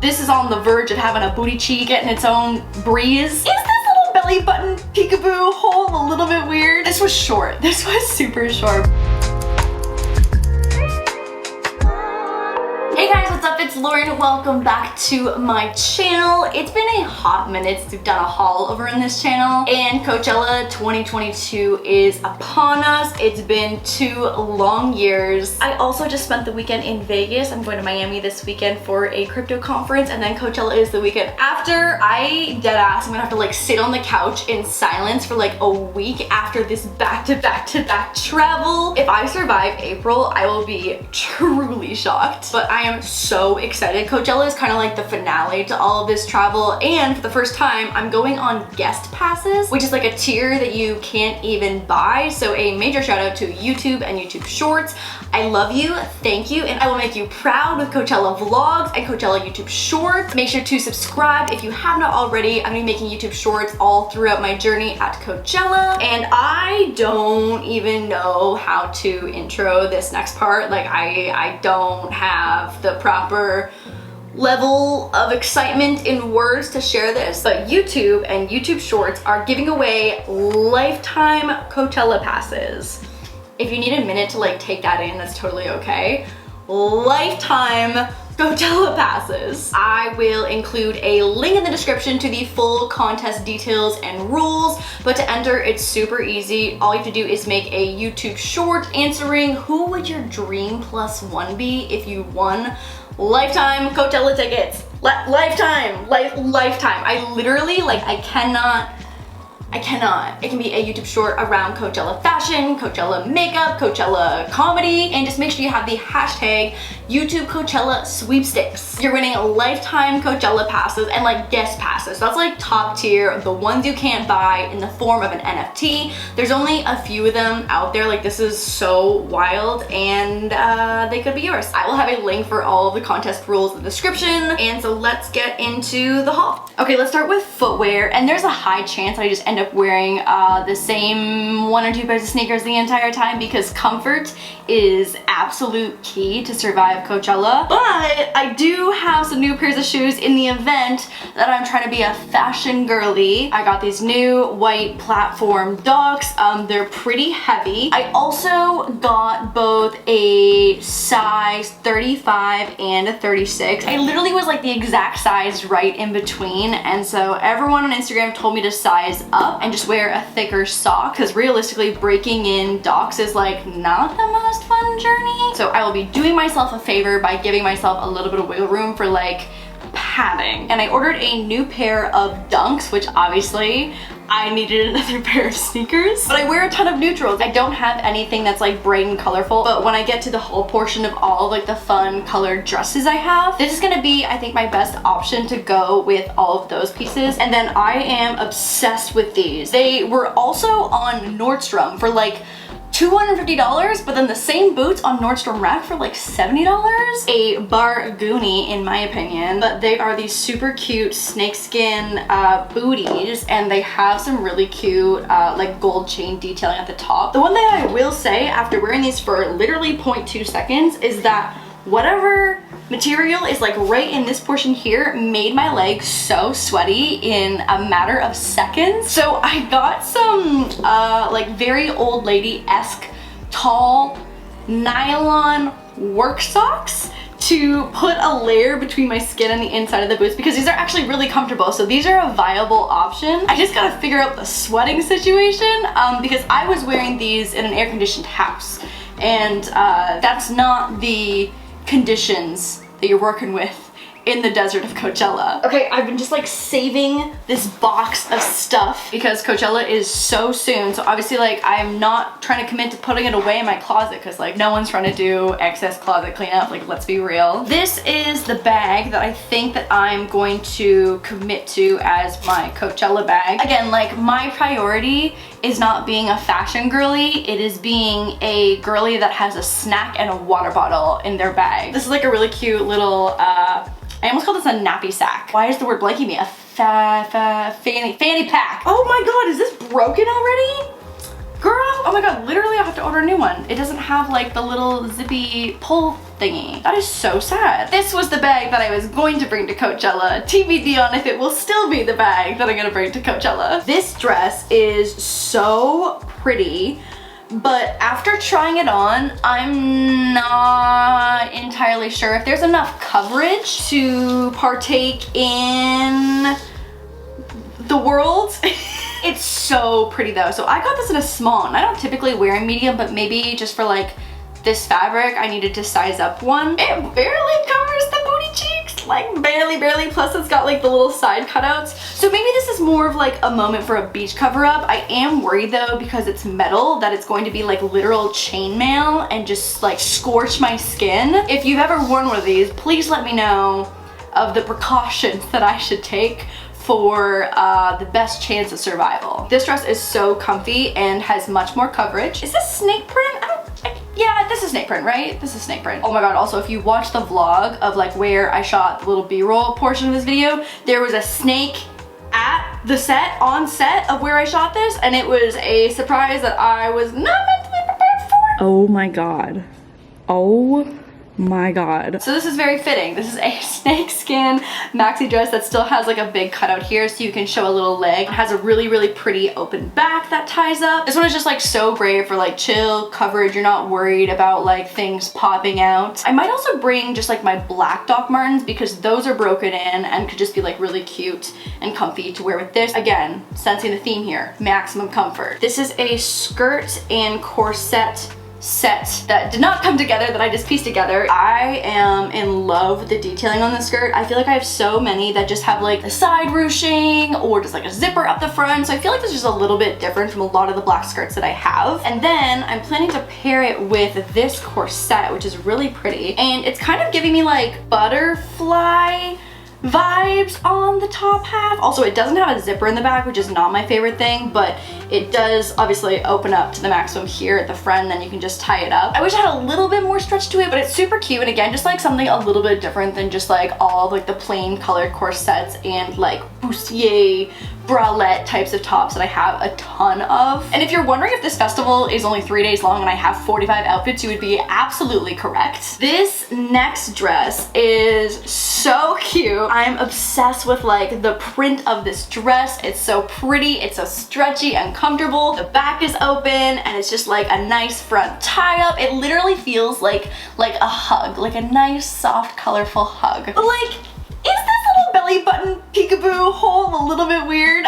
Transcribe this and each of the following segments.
This is on the verge of having a booty cheek getting its own breeze. Is this little belly button peekaboo hole a little bit weird? This was short. This was super short. Hey guys, what's up? It's Lauren. Welcome back to my channel. It's been a hot minute since we've done a haul over in this channel, and Coachella 2022 is upon us. It's been 2 long years. I also just spent the weekend in Vegas. I'm going to Miami this weekend for a crypto conference, and then Coachella is the weekend after. I'm gonna have to like sit on the couch in silence for like a week after this back-to-back travel. If I survive April, I will be truly shocked, but I am so excited. Coachella is kind of like the finale to all of this travel, and for the first time I'm going on guest passes, which is like a tier that you can't even buy. So a major shout out to YouTube and YouTube Shorts. I love you, thank you, and I will make you proud with Coachella vlogs and Coachella YouTube Shorts. Make sure to subscribe if you have not already. I'm gonna be making YouTube Shorts all throughout my journey at Coachella, and I don't even know how to intro this next part. Like I don't have the proper level of excitement in words to share this, but YouTube and YouTube Shorts are giving away lifetime Coachella passes. If you need a minute to like take that in, that's totally okay. Lifetime Coachella passes. I will include a link in the description to the full contest details and rules, but to enter it's super easy. All you have to do is make a YouTube short answering who would your dream plus one be if you won lifetime Coachella tickets. Lifetime. I literally, like, I cannot. It can be a YouTube short around Coachella fashion, Coachella makeup, Coachella comedy, and just make sure you have the hashtag YouTube Coachella sweepstakes. You're winning lifetime Coachella passes and like guest passes. So that's like top tier, the ones you can't buy in the form of an NFT. There's only a few of them out there. Like, this is so wild, and they could be yours. I will have a link for all of the contest rules in the description, and so let's get into the haul. Okay, let's start with footwear, and there's a high chance I just end up wearing the same 1 or 2 pairs of sneakers the entire time, because comfort is absolute key to survive Coachella. But I do have some new pairs of shoes in the event that I'm trying to be a fashion girly. I got these new white platform Docs. They're pretty heavy. I also got both a size 35 and a 36. I literally was like the exact size right in between, and so everyone on Instagram told me to size up and just wear a thicker sock, because realistically breaking in Docs is like not the most fun journey. So I will be doing myself a favor by giving myself a little bit of wiggle room for like padding. And I ordered a new pair of Dunks, which obviously I needed another pair of sneakers, but I wear a ton of neutrals. I don't have anything that's like bright and colorful, but when I get to the haul portion of all of like the fun colored dresses I have, this is gonna be, I think, my best option to go with all of those pieces. And then I am obsessed with these. They were also on Nordstrom for like $250, but then the same boots on Nordstrom Rack for like $70. A bargoonie in my opinion, but they are these super cute snakeskin booties, and they have some really cute like gold chain detailing at the top. The one thing I will say after wearing these for literally 0.2 seconds is that whatever material is like right in this portion here made my legs so sweaty in a matter of seconds. So I got some like very old lady-esque tall nylon work socks to put a layer between my skin and the inside of the boots, because these are actually really comfortable. So these are a viable option. I just gotta figure out the sweating situation because I was wearing these in an air-conditioned house, and that's not the conditions that you're working with in the desert of Coachella. Okay, I've been just like saving this box of stuff because Coachella is so soon. So obviously like I'm not trying to commit to putting it away in my closet, because like no one's trying to do excess closet cleanup, like let's be real. This is the bag that I think that I'm going to commit to as my Coachella bag. Again, like my priority is not being a fashion girly, it is being a girly that has a snack and a water bottle in their bag. This is like a really cute little, I almost call this a nappy sack. Why is the word blanking me? A fanny pack. Oh my god, is this broken already? Girl, Oh my god, literally I have to order a new one. It doesn't have like the little zippy pull thingy. That is so sad. This was the bag that I was going to bring to Coachella. TBD on if it will still be the bag that I'm gonna bring to Coachella. This dress is so pretty, but after trying it on, I'm not entirely sure if there's enough coverage to partake in the world. It's so pretty though. So I got this in a small, and I don't typically wear a medium, but maybe just for like this fabric, I needed to size up one. It barely covers the booty cheeks, like barely, plus it's got like the little side cutouts. So maybe this is more of like a moment for a beach cover up. I am worried though, because it's metal, that it's going to be like literal chainmail and just like scorch my skin. If you've ever worn one of these, please let me know of the precautions that I should take for the best chance of survival. This dress is so comfy and has much more coverage. Is this snake print? Yeah, this is snake print, right? This is snake print. Oh my god, also if you watch the vlog of like where I shot the little B-roll portion of this video, there was a snake at the set, on set of where I shot this, and it was a surprise that I was not mentally prepared for. Oh my god. Oh my god. So this is very fitting. This is a snakeskin maxi dress that still has like a big cutout here so you can show a little leg. It has a really pretty open back that ties up. This one is just like so great for like chill coverage. You're not worried about like things popping out. I might also bring just like my black Doc Martens because those are broken in and could just be like really cute and comfy to wear with this. Again, sensing the theme here, maximum comfort. This is a skirt and corset set that did not come together, that I just pieced together. I am in love with the detailing on the skirt. I feel like I have so many that just have like the side ruching or just like a zipper up the front. So I feel like this is just a little bit different from a lot of the black skirts that I have. And then I'm planning to pair it with this corset, which is really pretty. And it's kind of giving me like butterfly vibes on the top half. Also, it doesn't have a zipper in the back, which is not my favorite thing, but it does obviously open up to the maximum here at the front, and then you can just tie it up. I wish it had a little bit more stretch to it, but it's super cute, and again, just like something a little bit different than just like all of like the plain colored corsets and like bustier bralette types of tops that I have a ton of. And if you're wondering if this festival is only 3 days long and I have 45 outfits, you would be absolutely correct. This next dress is so cute. I'm obsessed with like the print of this dress. It's so pretty, it's so stretchy and comfortable. The back is open and it's just like a nice front tie up. It literally feels like a hug, like a nice, soft, colorful hug. But like, is this little belly button peekaboo hole a little bit weird?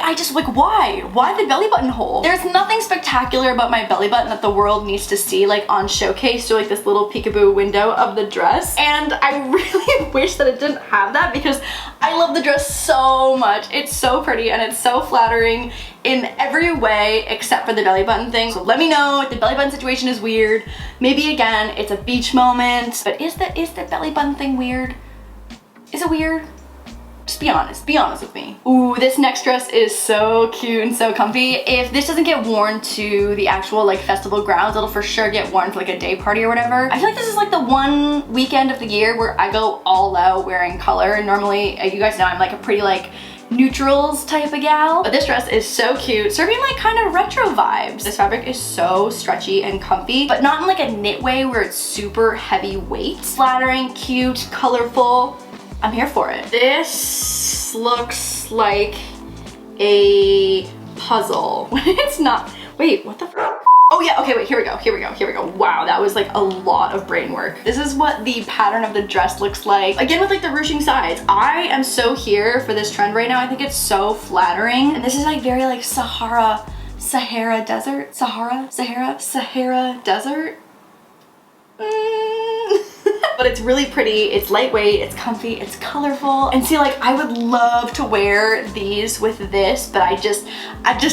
I just like, why? Why the belly button hole? There's nothing spectacular about my belly button that the world needs to see like on showcase to like this little peekaboo window of the dress. And I really wish that it didn't have that because I love the dress so much. It's so pretty and it's so flattering in every way except for the belly button thing. So let me know if the belly button situation is weird. Maybe again, it's a beach moment, but is the belly button thing weird? Is it weird? Just be honest with me. Ooh, this next dress is so cute and so comfy. If this doesn't get worn to the actual like festival grounds, it'll for sure get worn for like a day party or whatever. I feel like this is like the one weekend of the year where I go all out wearing color. And normally, you guys know I'm like a pretty like neutrals type of gal, but this dress is so cute, serving like kind of retro vibes. This fabric is so stretchy and comfy, but not in like a knit way where it's super heavy weight. Flattering, cute, colorful. I'm here for it. This looks like a puzzle. It's not. Wait, what the f? Oh yeah, okay, wait, here we go. Wow, that was like a lot of brain work. This is what the pattern of the dress looks like. Again, with like the ruching sides. I am so here for this trend right now. I think it's so flattering. And this is like very like Sahara desert? Sahara desert? But it's really pretty, it's lightweight, it's comfy, it's colorful. And see, like, I would love to wear these with this, but I just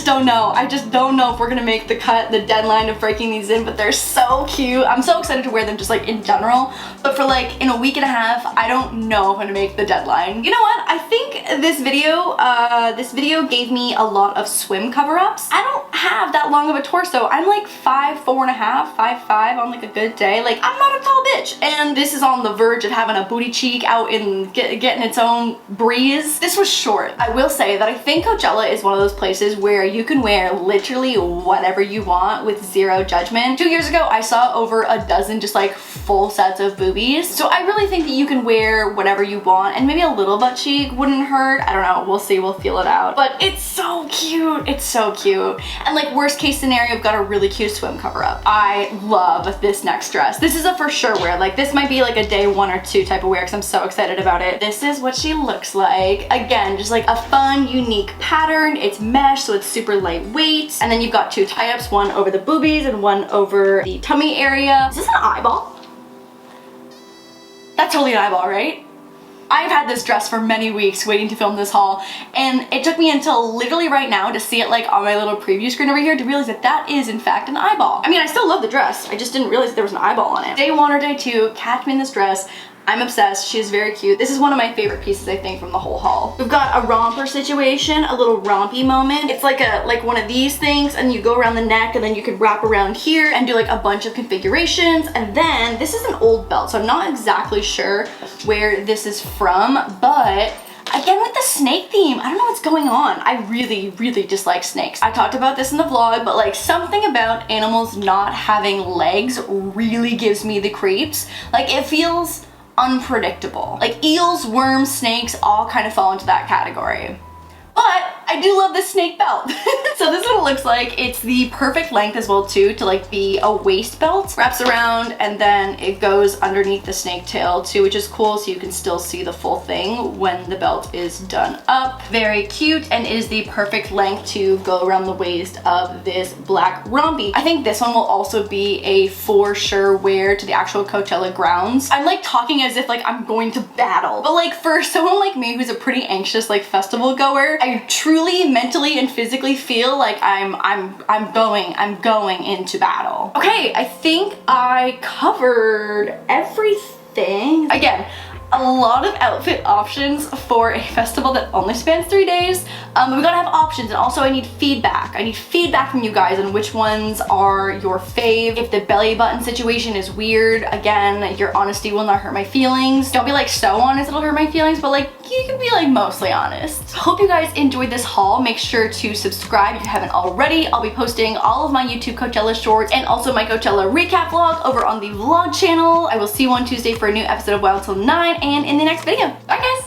don't know. I just don't know if we're gonna make the cut, the deadline of breaking these in, but they're so cute. I'm so excited to wear them just like in general, but for like in a week and a half, I don't know if I'm gonna make the deadline. You know what? I think this video gave me a lot of swim cover-ups. I don't have that long of a torso. I'm like 5'4.5", 5'5" on like a good day. Like, I'm not a tall bitch, and this this is on the verge of having a booty cheek out and getting its own breeze. This was short. I will say that I think Coachella is one of those places where you can wear literally whatever you want with zero judgment. 2 years ago, I saw over a dozen just like full sets of boobies. So I really think that you can wear whatever you want, and maybe a little butt cheek wouldn't hurt. I don't know, we'll see, we'll feel it out. But it's so cute, it's so cute. And like worst case scenario, I've got a really cute swim cover up. I love this next dress. This is a for sure wear. Like this might be like a day 1 or 2 type of wear because I'm so excited about it. This is what she looks like. Again, just like a fun, unique pattern. It's mesh, so it's super lightweight. And then you've got 2 tie-ups, one over the boobies and one over the tummy area. Is this an eyeball? That's totally an eyeball, right? I've had this dress for many weeks waiting to film this haul, and it took me until literally right now to see it like on my little preview screen over here to realize that that is in fact an eyeball. I mean, I still love the dress. I just didn't realize there was an eyeball on it. Day 1 or day 2, catch me in this dress. I'm obsessed. She is very cute. This is one of my favorite pieces, I think, from the whole haul. We've got a romper situation, a little rompy moment. It's like one of these things, and you go around the neck, and then you can wrap around here and do like a bunch of configurations. And then this is an old belt, so I'm not exactly sure where this is from, but again with the snake theme, I don't know what's going on. I really, really dislike snakes. I talked about this in the vlog, but like something about animals not having legs really gives me the creeps. Like it feels unpredictable. Like eels, worms, snakes all kind of fall into that category. But I do love this snake belt. So this is what it looks like. It's the perfect length as well too to like be a waist belt. Wraps around and then it goes underneath the snake tail too, which is cool, so you can still see the full thing when the belt is done up. Very cute, and is the perfect length to go around the waist of this black rompy. I think this one will also be a for sure wear to the actual Coachella grounds. I'm like talking as if like I'm going to battle, but like for someone like me who's a pretty anxious like festival goer, I truly mentally and physically feel like I'm going into battle. Okay, I think I covered everything. Again, a lot of outfit options for a festival that only spans 3 days. We gotta have options, and also I need feedback. I need feedback from you guys on which ones are your fave. If the belly button situation is weird, again, your honesty will not hurt my feelings. Don't be like so honest it'll hurt my feelings, but like you can be like mostly honest. Hope you guys enjoyed this haul. Make sure to subscribe if you haven't already. I'll be posting all of my YouTube Coachella shorts and also my Coachella recap vlog over on the vlog channel. I will see you on Tuesday for a new episode of Wild Till 9 and in the next video. Bye guys!